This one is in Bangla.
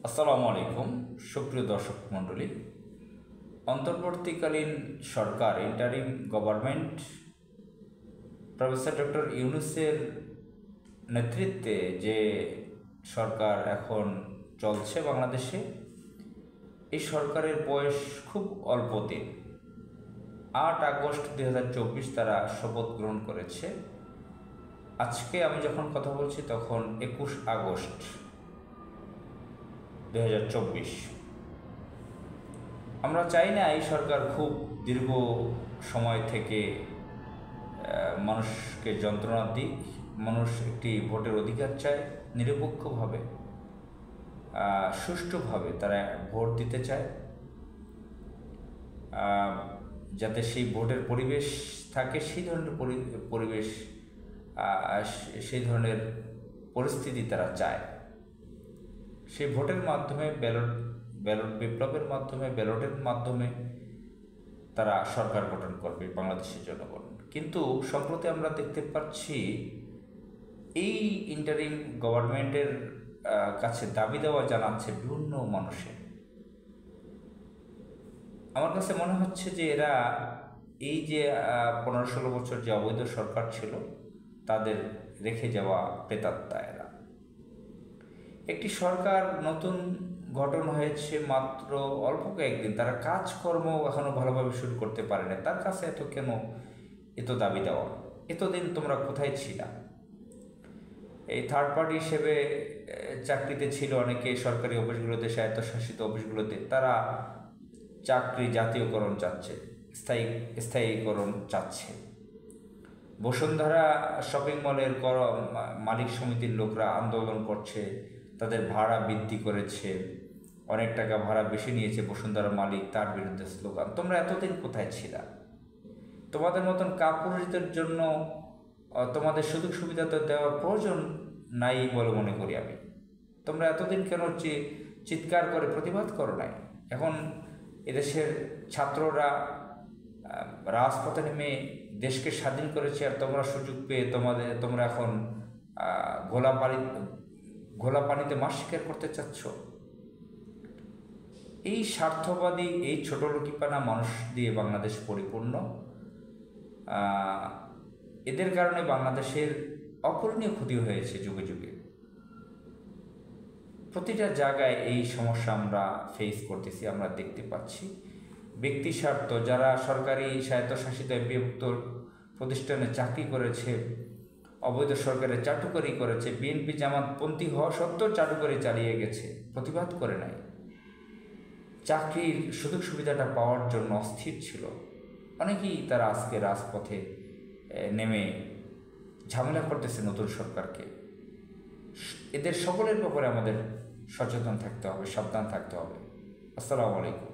আসসালামু আলাইকুম সুপ্রিয় দর্শক মণ্ডলী। অন্তর্বর্তীকালীন সরকার ইন্টারিম গভর্নমেন্ট প্রফেসর ডক্টর ইউনূসের নেতৃত্বে যে সরকার এখন চলছে বাংলাদেশে, এই সরকারের বয়স খুব অল্প দিন। 8 আগস্ট 2024 তারা শপথ গ্রহণ করেছে। আজকে আমি যখন কথা বলছি তখন 21 আগস্ট 2024। আমরা চাই না এই সরকার খুব দীর্ঘ সময় থেকে মানুষকে যন্ত্রণা দিক। মানুষ একটি ভোটের অধিকার চায়, নিরপেক্ষভাবে সুষ্ঠুভাবে তারা ভোট দিতে চায়, যাতে সেই ভোটের পরিবেশ থাকে, সেই ধরনের পরিবেশ, সেই ধরনের পরিস্থিতি তারা চায়। সেই ভোটের মাধ্যমে ব্যালট বিপ্লবের মাধ্যমে, ব্যালটের মাধ্যমে তারা সরকার গঠন করবে বাংলাদেশের জনগণ। কিন্তু সম্প্রতি আমরা দেখতে পাচ্ছি এই ইন্টারিম গভর্নমেন্টের কাছে দাবি দেওয়া জানাচ্ছে বিভিন্ন মানুষের। আমার কাছে মনে হচ্ছে যে এরা এই যে 15-16 বছর যে অবৈধ সরকার ছিল তাদের রেখে যাওয়া প্রেতাত্মা। এরা একটি সরকার নতুন গঠন হয়েছে মাত্র অল্প কয়েকদিন, তারা কাজকর্ম এখনো ভালোভাবে শুরু করতে পারে না। তার কাছে এত দাবি দেওয়া? এতদিন তোমরা কোথায় ছিলা? এই থার্ড পার্টি হিসেবে চাকরিতে ছিল অনেকে সরকারি অফিসগুলোতে, স্বায়ত্তশাসিত অফিসগুলোতে। তারা চাকরি জাতীয়করণ চাচ্ছে, স্থায়ীকরণ চাচ্ছে। বসুন্ধরা শপিং মলের মালিক সমিতির লোকরা আন্দোলন করছে, তাদের ভাড়া বৃদ্ধি করেছে, অনেক টাকা ভাড়া বেশি নিয়েছে বসুন্ধরা মালিক, তার বিরুদ্ধে স্লোগান। তোমরা এতদিন কোথায় ছিলা? তোমাদের মতন কাপুরুষদের জন্য তোমাদের সুযোগ সুবিধা তো দেওয়ার প্রয়োজন নাই বলে মনে করি আমি। তোমরা এতদিন কেন চিৎকার করে প্রতিবাদ করো নাই? এখন এদেশের ছাত্ররা রাজপথে নেমে দেশকে স্বাধীন করেছে, আর তোমরা সুযোগ পেয়ে তোমরা এখন ঘোলা পানিতে মাছ শিকার করতে চাচ্ছ। এই স্বার্থবাদী, এই ছোটলোকিপানা মানুষ দিয়ে বাংলাদেশ পরিপূর্ণ। এদের কারণে বাংলাদেশের অপূরণীয় ক্ষতি হয়েছে যুগে যুগে। প্রতিটা জায়গায় এই সমস্যা আমরা ফেস করতেছি, আমরা দেখতে পাচ্ছি। ব্যক্তি স্বার্থ, যারা সরকারি স্বায়ত্তশাসিত এমপিভুক্ত প্রতিষ্ঠানে চাকরি করেছে, অবৈধ সরকারের চাটুকারি করেছে, বিএনপি জামাতপন্থী হওয়া সত্ত্বেও চাটুকারি চালিয়ে গেছে, প্রতিবাদ করে নাই। চাকরির সুযোগ সুবিধাটা পাওয়ার জন্য অস্থির ছিল অনেকেই। তারা আজকে রাজপথে নেমে ঝামেলা করতেছে নতুন সরকারকে। এদের সকলের ব্যাপারে আমাদের সচেতন থাকতে হবে, সাবধান থাকতে হবে। আসসালামু আলাইকুম।